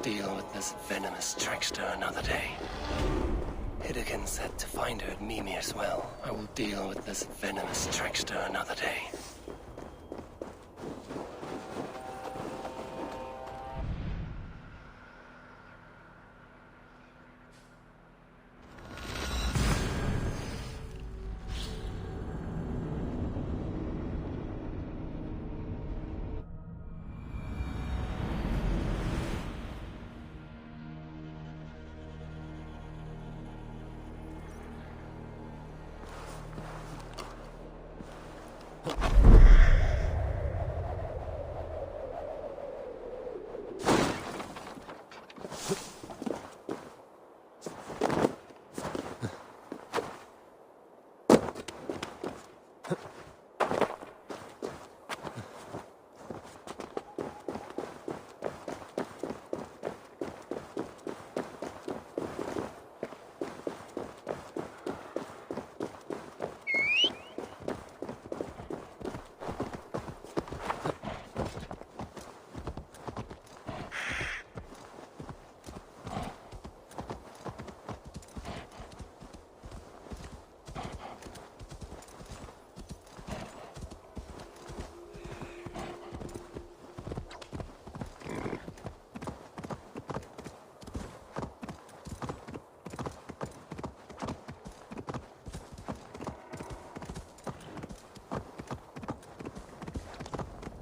deal with this venomous trickster another day. Hidekin said to find her at Mimir's well. I will deal with this venomous trickster another day.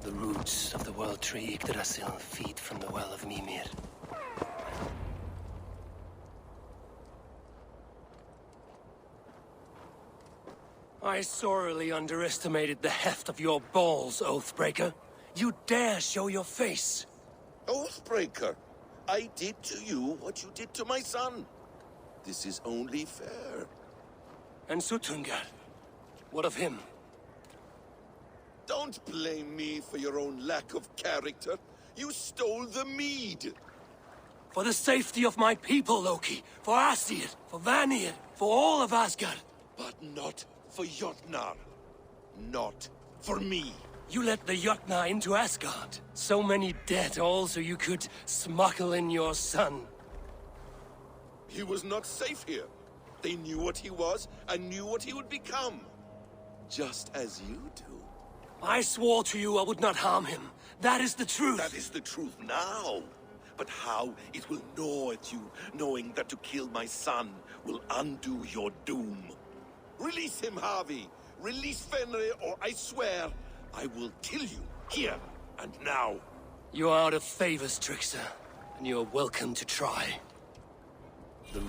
The roots of the world tree Yggdrasil feed from the well of Mimir. I sorely underestimated the heft of your balls, Oathbreaker. You dare show your face! Oathbreaker, I did to you what you did to my son. This is only fair. And Sutungar? What of him? Don't blame me for your own lack of character. You stole the mead. For the safety of my people, Loki. For Aesir, for Vanir, for all of Asgard. But not for Jotnar. Not for me. You let the Jotnar into Asgard. So many dead, all so you could smuggle in your son. He was not safe here. They knew what he was and knew what he would become. Just as you do. I swore to you I would not harm him. That is the truth. That is the truth now. But how it will gnaw at you, knowing that to kill my son will undo your doom. Release him, Harvey. Release Fenrir, or I swear, I will kill you, here and now. You are out of favors, trickster, and you are welcome to try. The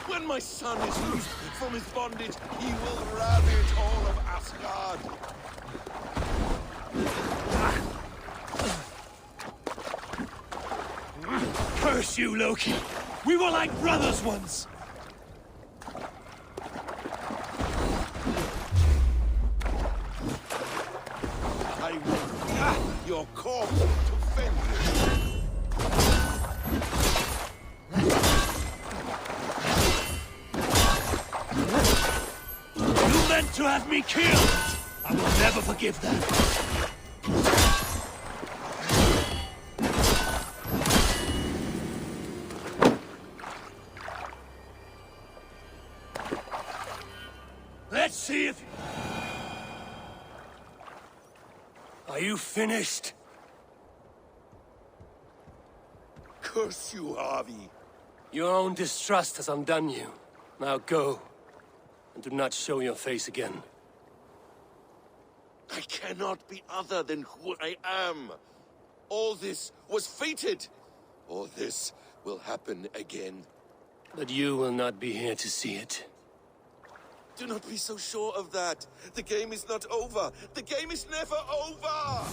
When my son is loosed from his bondage, he will ravage all of Asgard. Curse you, Loki! We were like brothers once! I will your corpse to Fenrir. You meant to have me killed! I will never forgive that. Let's see if... Are you finished? Curse you, Harvey. Your own distrust has undone you. Now go. And do not show your face again. I cannot be other than who I am. All this was fated. All this will happen again. But you will not be here to see it. Do not be so sure of that. The game is not over. The game is never over!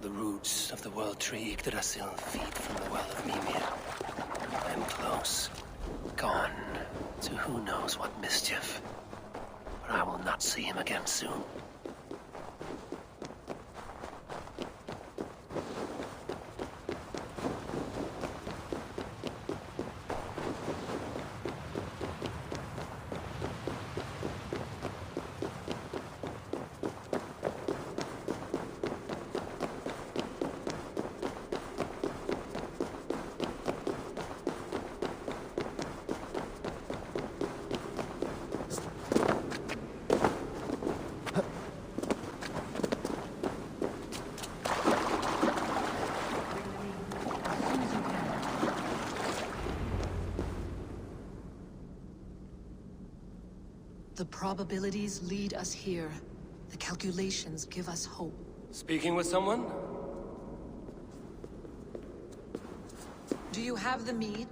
The roots of the world tree Yggdrasil feed from the well of Mimir. I am close. Gone to who knows what mischief. But I will not see him again soon. The probabilities lead us here. The calculations give us hope. Speaking with someone? Do you have the mead?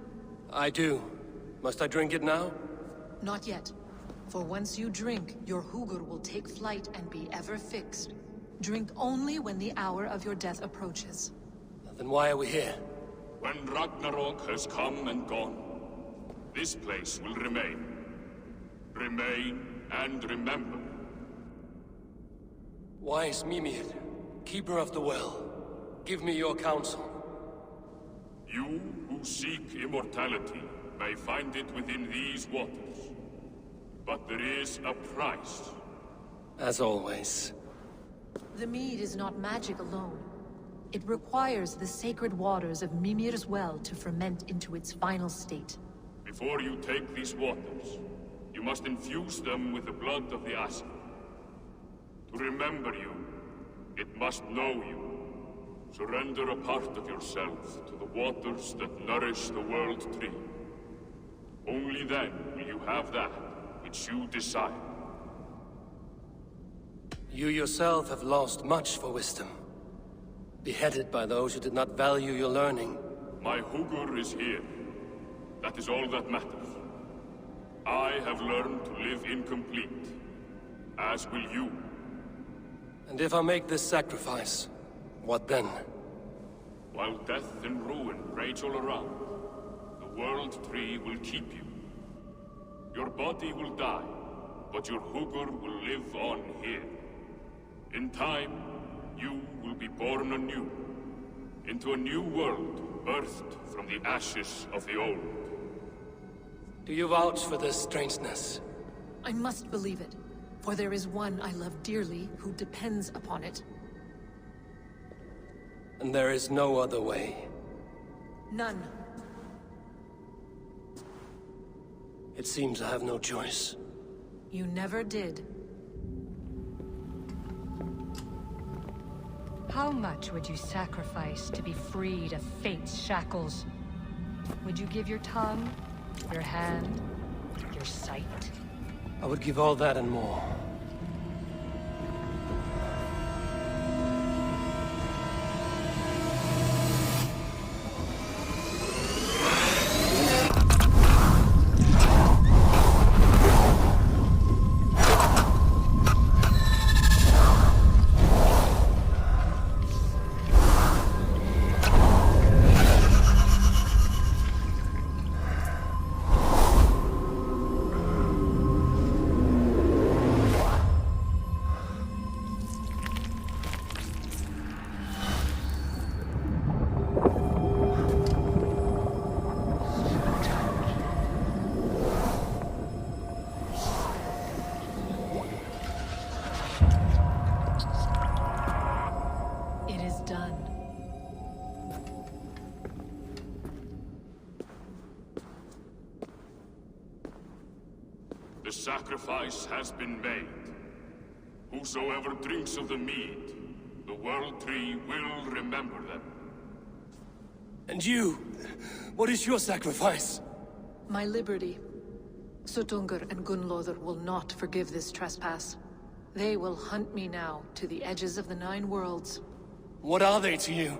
I do. Must I drink it now? Not yet. For once you drink, your Hugur will take flight and be ever fixed. Drink only when the hour of your death approaches. Then why are we here? When Ragnarok has come and gone, this place will remain. Remain and remember. Wise Mimir, keeper of the well, give me your counsel. You who seek immortality may find it within these waters. But there is a price. As always. The mead is not magic alone. It requires the sacred waters of Mimir's well to ferment into its final state. Before you take these waters, you must infuse them with the blood of the Asir. To remember you, it must know you. Surrender a part of yourself to the waters that nourish the World Tree. Only then will you have that which you desire. You yourself have lost much for wisdom. Beheaded by those who did not value your learning. My Hugur is here. That is all that matters. I have learned to live incomplete, as will you. And if I make this sacrifice, what then? While death and ruin rage all around, the World Tree will keep you. Your body will die, but your Hugur will live on here. In time, you will be born anew, into a new world birthed from the ashes of the old. Do you vouch for this strangeness? I must believe it, for there is one I love dearly who depends upon it. And there is no other way. None. It seems I have no choice. You never did. How much would you sacrifice to be freed of fate's shackles? Would you give your tongue, your hand, your sight? I would give all that and more. The sacrifice has been made. Whosoever drinks of the mead, the World Tree will remember them. And you? What is your sacrifice? My liberty. Sutungur and Gunlothar will not forgive this trespass. They will hunt me now to the edges of the 9 worlds. What are they to you?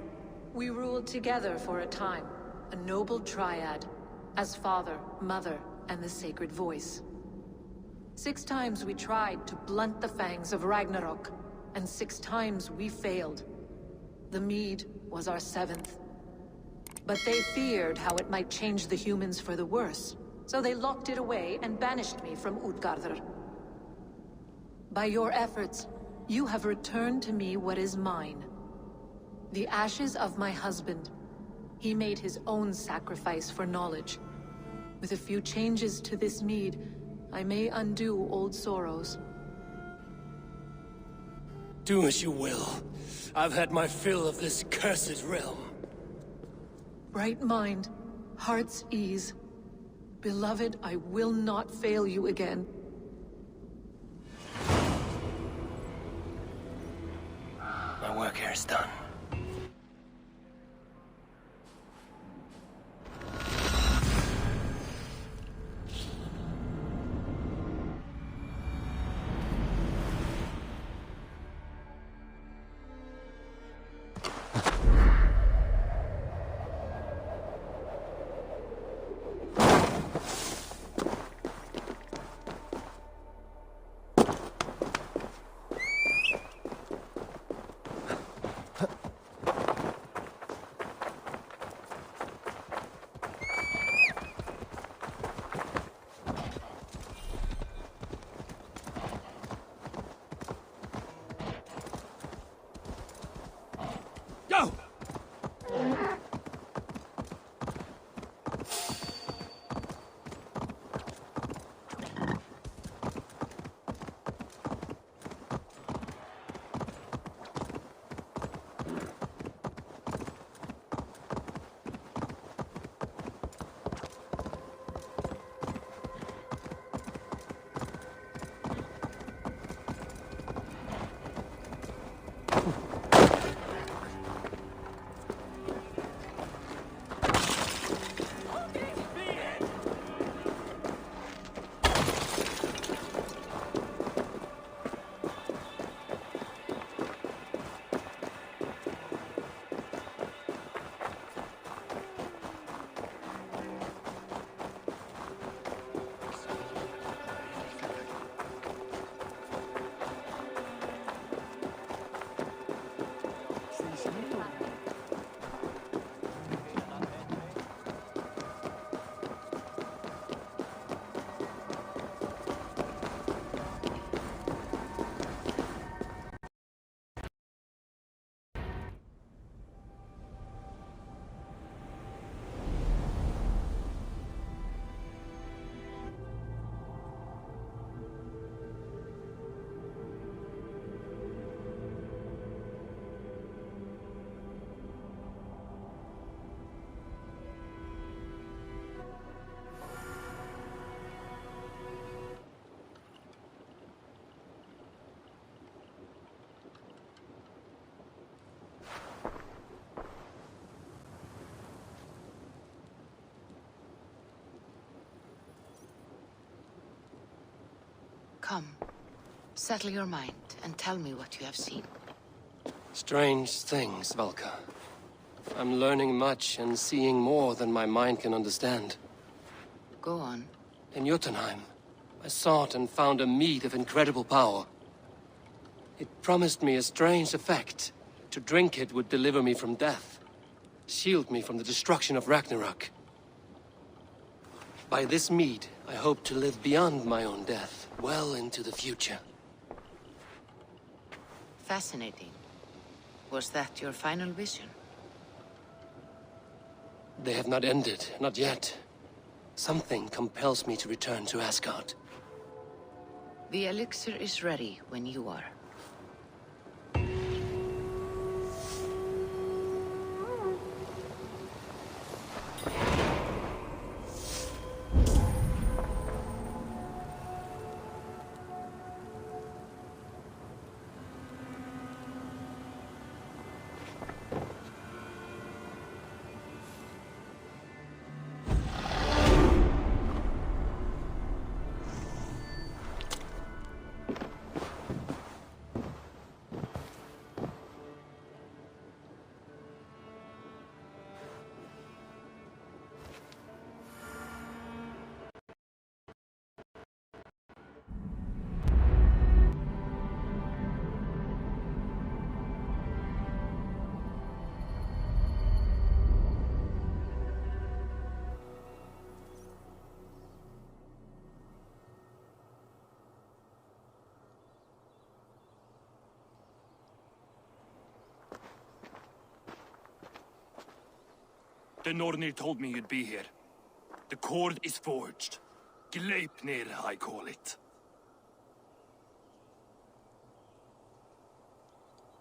We ruled together for a time, a noble triad, as father, mother, and the sacred voice. 6 times we tried to blunt the fangs of Ragnarok, and 6 times we failed. The mead was our 7th. But they feared how it might change the humans for the worse, so they locked it away and banished me from Utgardr. By your efforts, you have returned to me what is mine. The ashes of my husband. He made his own sacrifice for knowledge. With a few changes to this mead, I may undo old sorrows. Do as you will. I've had my fill of this cursed realm. Bright mind, heart's ease. Beloved, I will not fail you again. My work here is done. Come. Settle your mind and tell me what you have seen. Strange things, Valka. I'm learning much and seeing more than my mind can understand. Go on. In Jotunheim, I sought and found a mead of incredible power. It promised me a strange effect. To drink it would deliver me from death, shield me from the destruction of Ragnarok. By this mead, I hope to live beyond my own death, well into the future. Fascinating. Was that your final vision? They have not ended, not yet. Something compels me to return to Asgard. The elixir is ready when you are. The Nornir told me you'd be here. The cord is forged. Gleipnir, I call it.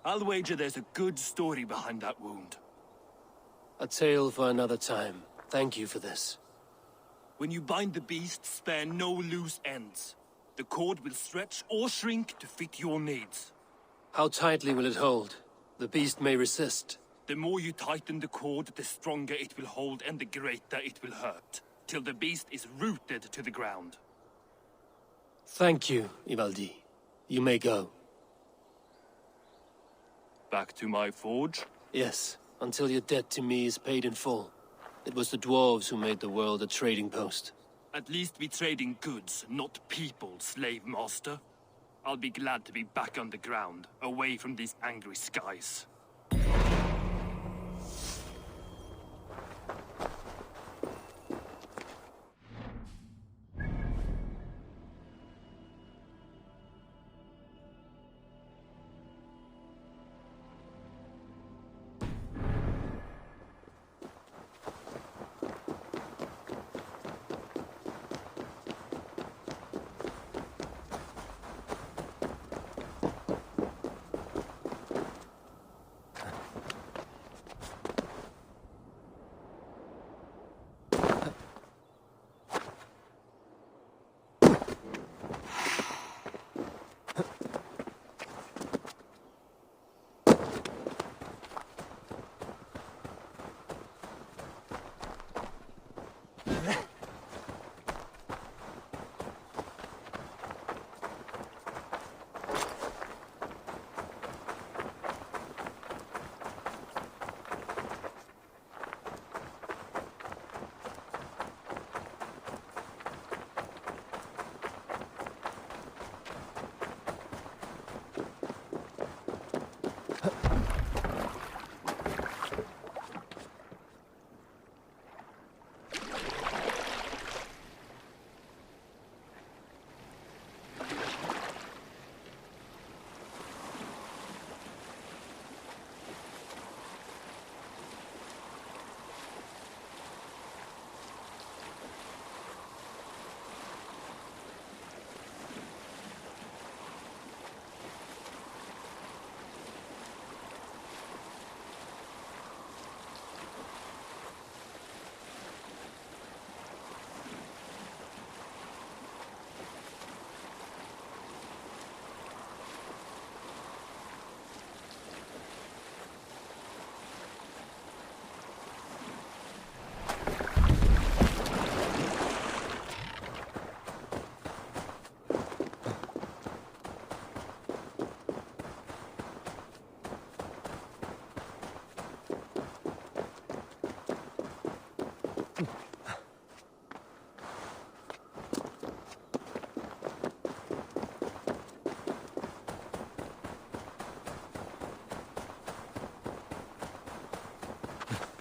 I'll wager there's a good story behind that wound. A tale for another time. Thank you for this. When you bind the beast, spare no loose ends. The cord will stretch or shrink to fit your needs. How tightly will it hold? The beast may resist. The more you tighten the cord, the stronger it will hold and the greater it will hurt, till the beast is rooted to the ground. Thank you, Ivaldi. You may go. Back to my forge? Yes, until your debt to me is paid in full. It was the dwarves who made the world a trading post. At least we trade in goods, not people, slave master. I'll be glad to be back on the ground, away from these angry skies.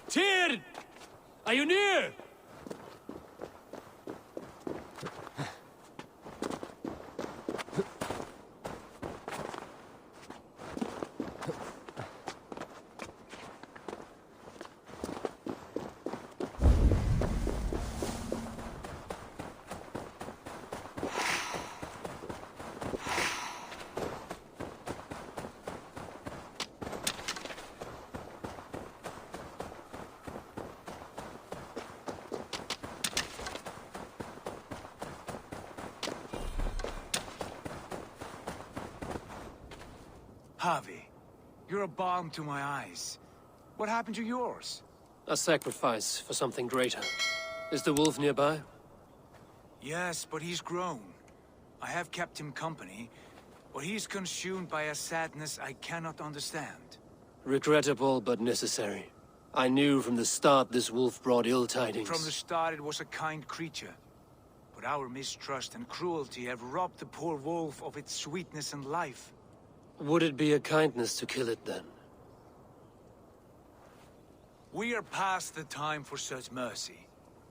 Tyr! Are you near? Harvey, you're a balm to my eyes. What happened to yours? A sacrifice for something greater. Is the wolf nearby? Yes, but he's grown. I have kept him company, but he's consumed by a sadness I cannot understand. Regrettable, but necessary. I knew from the start this wolf brought ill tidings. From the start it was a kind creature. But our mistrust and cruelty have robbed the poor wolf of its sweetness and life. Would it be a kindness to kill it, then? We are past the time for such mercy.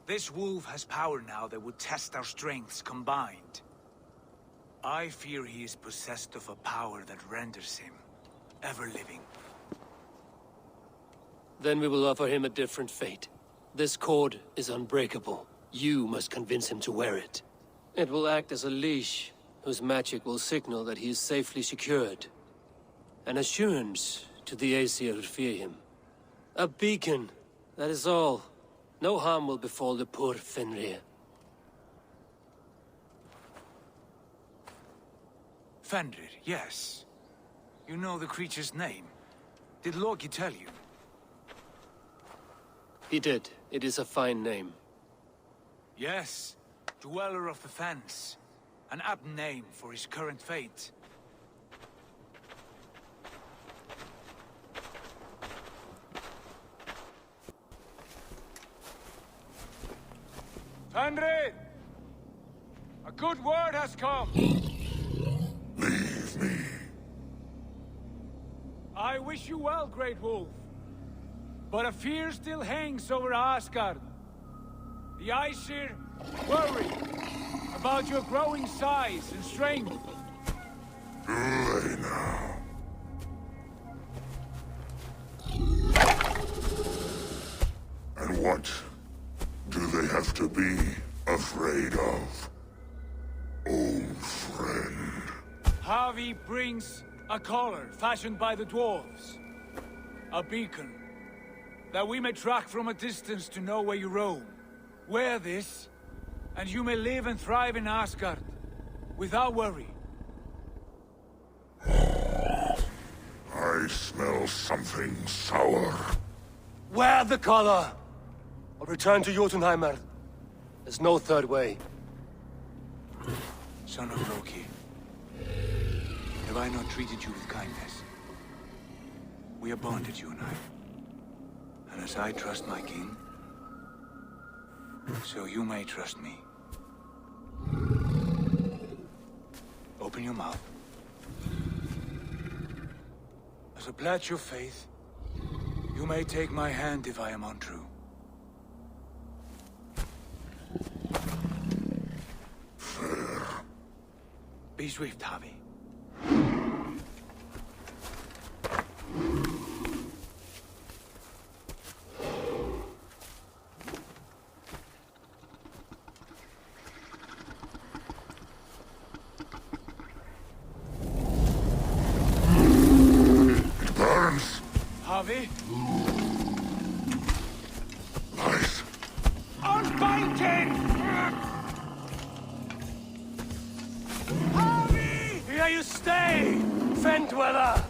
This wolf has power now that would test our strengths combined. I fear he is possessed of a power that renders him ever-living. Then we will offer him a different fate. This cord is unbreakable. You must convince him to wear it. It will act as a leash, whose magic will signal that he is safely secured. An assurance to the Aesir who fear him. A beacon, that is all. No harm will befall the poor Fenrir. Fenrir, yes. You know the creature's name. Did Loki tell you? He did. It is a fine name. Yes. Dweller of the Fens. An apt name for his current fate. Fenrir! A good word has come! Leave me. I wish you well, Great Wolf. But a fear still hangs over Asgard. The Aesir worry about your growing size and strength. Do they now? And what do they have to be afraid of? Old friend. Harvey brings a collar fashioned by the dwarves. A beacon. That we may track from a distance to know where you roam. Wear this, and you may live and thrive in Asgard, without worry. I smell something sour. Wear the collar! Or return to Jotunheimer. There's no third way. Son of Loki, have I not treated you with kindness? We are bonded, you and I. And as I trust my king, so you may trust me. Open your mouth. As a pledge of faith, you may take my hand if I am untrue. Fair. Be swift, Harvey. Harvey? Nice. Unbind it! Harvey! Here you stay, Fen Dweller!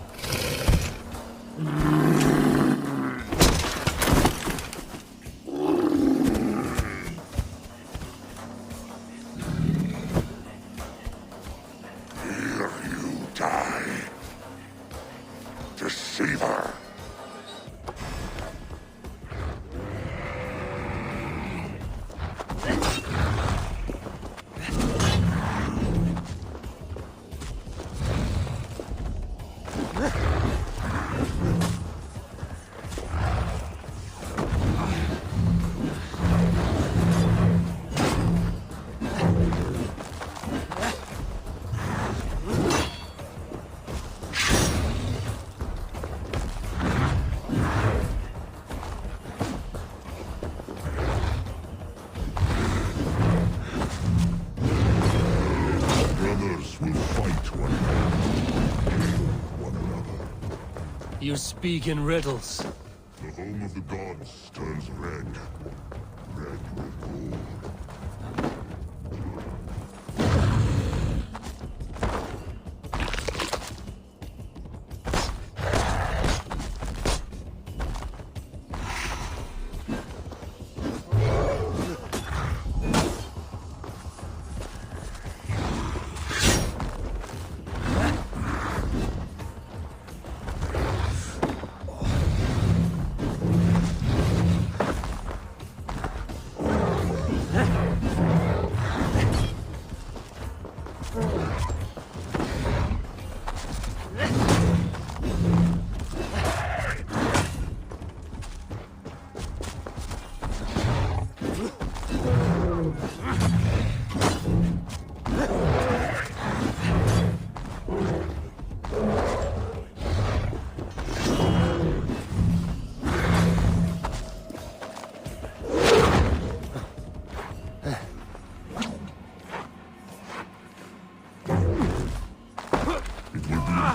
Here you die. Deceiver. dwarves will fight one another, kill one another. You speak in riddles. The home of the gods turns red. Red with gold.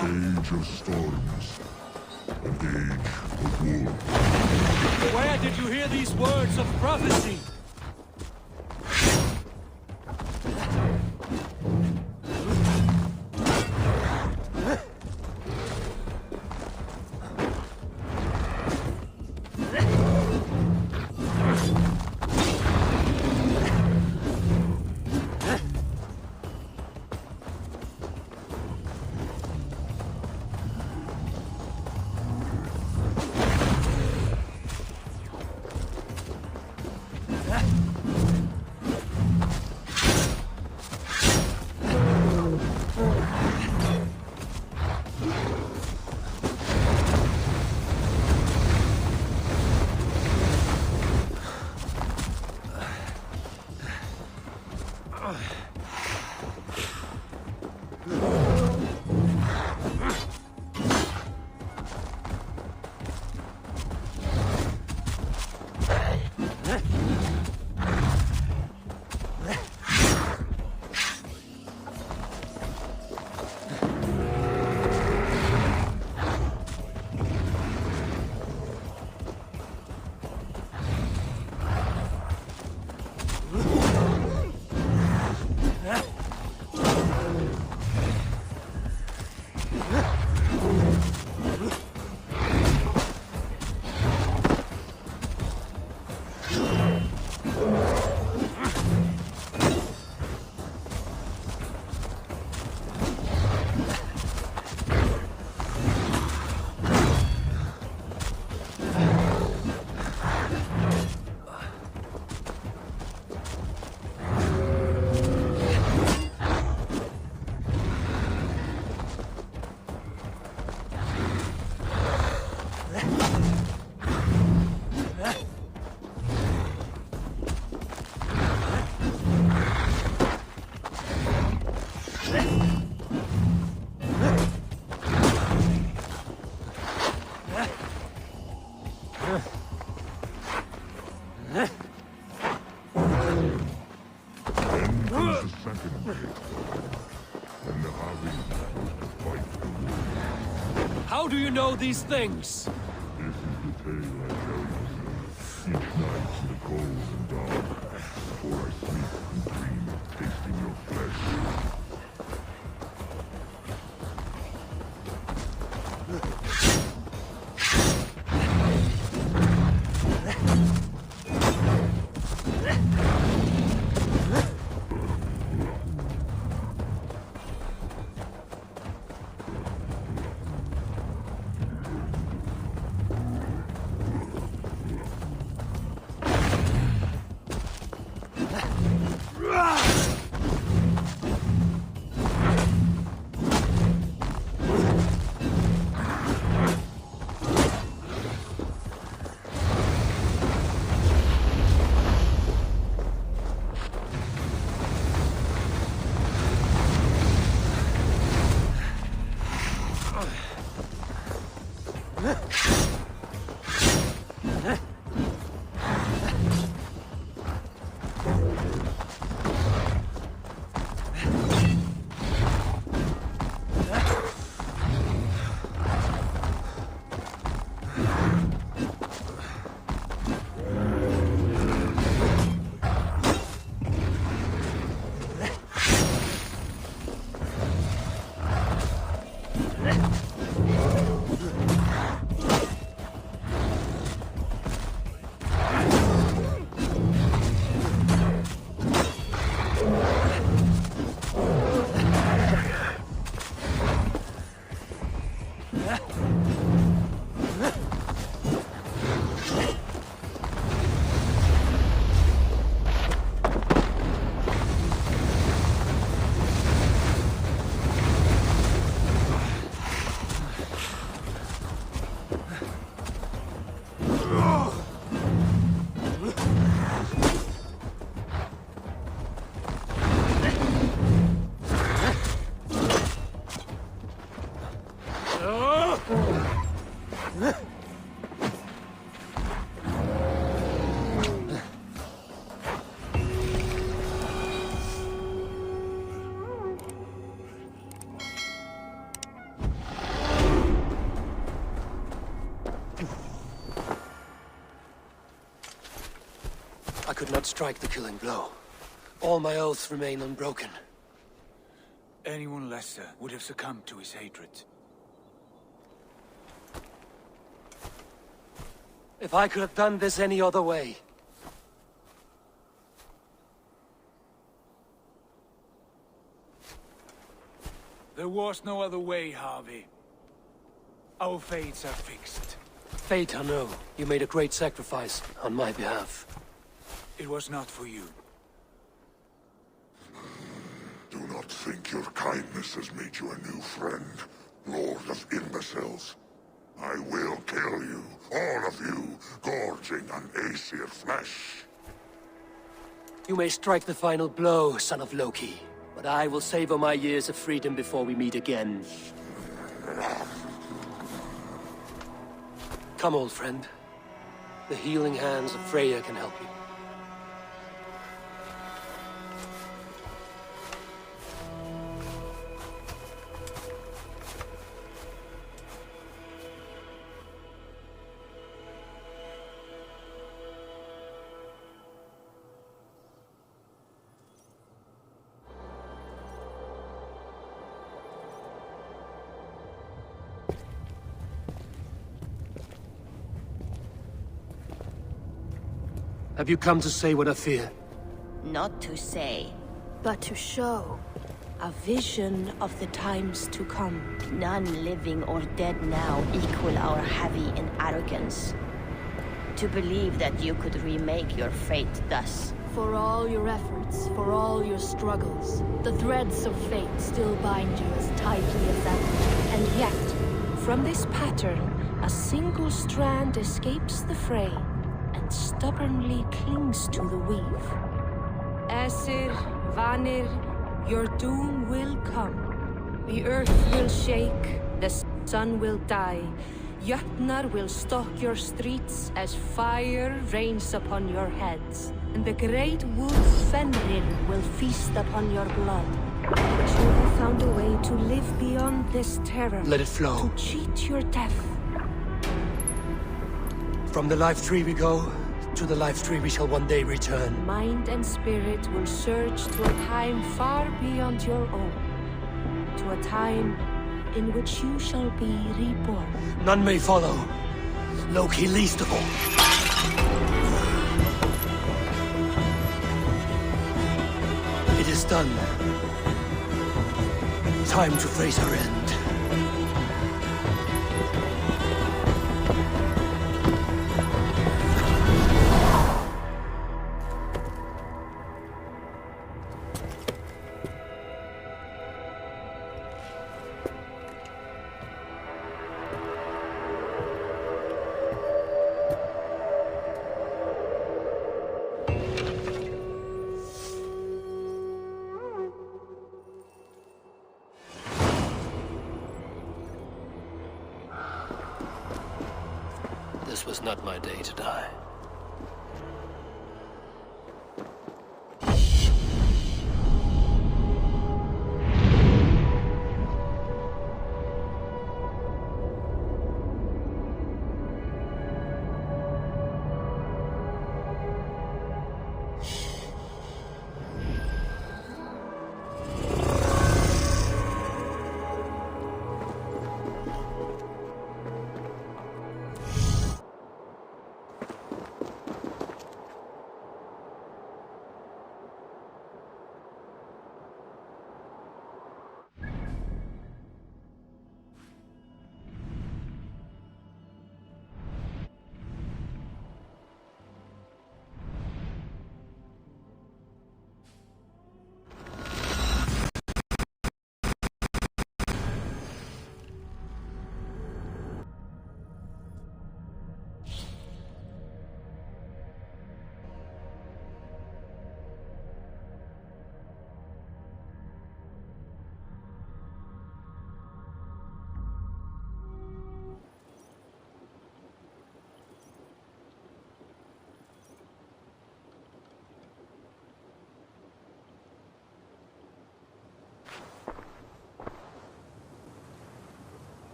Age of storms, an age of war. Where did you hear these words of prophecy? How do you know these things? This is the tale I tell myself each night in the cold and dark, before I sleep and dream of tasting your flesh. could not strike the killing blow. All my oaths remain unbroken. Anyone lesser would have succumbed to his hatred. If I could have done this any other way. There was no other way, Harvey. Our fates are fixed. Fate, I know. You made a great sacrifice on my behalf. It was not for you. Do not think your kindness has made you a new friend, Lord of Imbeciles. I will kill you, all of you, gorging on Aesir flesh. You may strike the final blow, son of Loki, but I will savor my years of freedom before we meet again. Come, old friend. The healing hands of Freya can help you. Have you come to say what I fear? Not to say, but to show. A vision of the times to come. None living or dead now equal our heavy in arrogance. To believe that you could remake your fate thus. For all your efforts, for all your struggles, the threads of fate still bind you as tightly as ever. And yet, from this pattern, a single strand escapes the fray and stubbornly clings to the weave. Aesir, Vanir, your doom will come. The earth will shake, the sun will die. Jötnar will stalk your streets as fire rains upon your heads. And the great wolf Fenrir will feast upon your blood. But you have found a way to live beyond this terror. Let it flow. To cheat your death. From the life tree we go, to the life tree we shall one day return. Mind and spirit will surge to a time far beyond your own. To a time in which you shall be reborn. None may follow. Loki least of all. It is done. Time to face our end. This was not my day to die.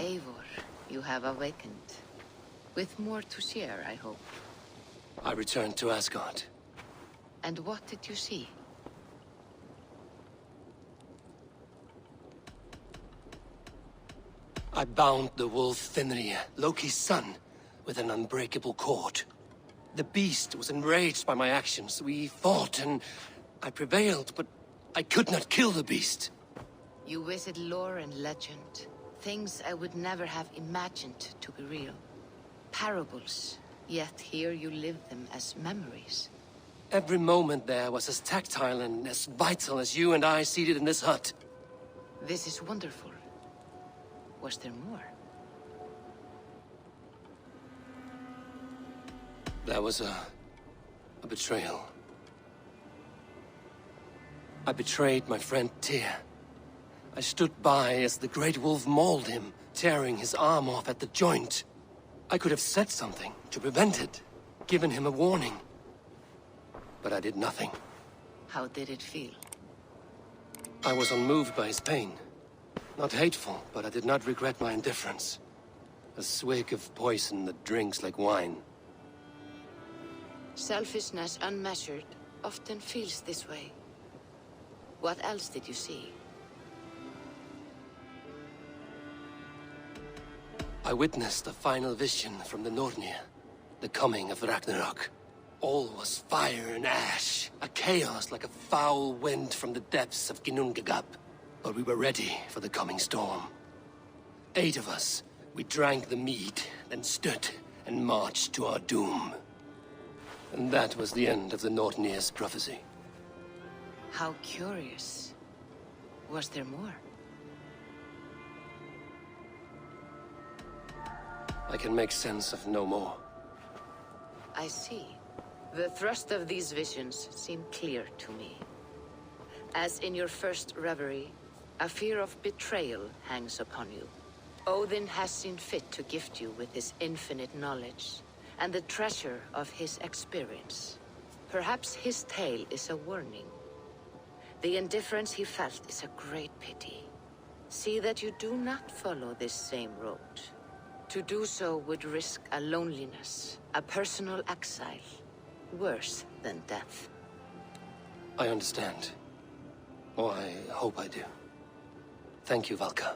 Eivor, you have awakened. With more to share, I hope. I returned to Asgard. And what did you see? I bound the wolf Fenrir, Loki's son, with an unbreakable cord. The beast was enraged by my actions. We fought and I prevailed, but I could not kill the beast. You visit lore and legend. Things I would never have imagined to be real. Parables, yet here you live them as memories. Every moment there was as tactile and as vital as you and I seated in this hut. This is wonderful. Was there more? There was a betrayal. I betrayed my friend Tyr. I stood by as the great wolf mauled him, tearing his arm off at the joint. I could have said something to prevent it, given him a warning. But I did nothing. How did it feel? I was unmoved by his pain. Not hateful, but I did not regret my indifference. A swig of poison that drinks like wine. Selfishness unmeasured often feels this way. What else did you see? I witnessed a final vision from the Nornir, the coming of Ragnarok. All was fire and ash, a chaos like a foul wind from the depths of Ginnungagap. But we were ready for the coming storm. 8 of us, we drank the mead, then stood and marched to our doom. And that was the end of the Nornir's prophecy. How curious. Was there more? I can make sense of no more. I see. The thrust of these visions seem clear to me. As in your first reverie, a fear of betrayal hangs upon you. Odin has seen fit to gift you with his infinite knowledge, and the treasure of his experience. Perhaps his tale is a warning. The indifference he felt is a great pity. See that you do not follow this same road. To do so would risk a loneliness, a personal exile, worse than death. I understand. Or I hope I do. Thank you, Valka.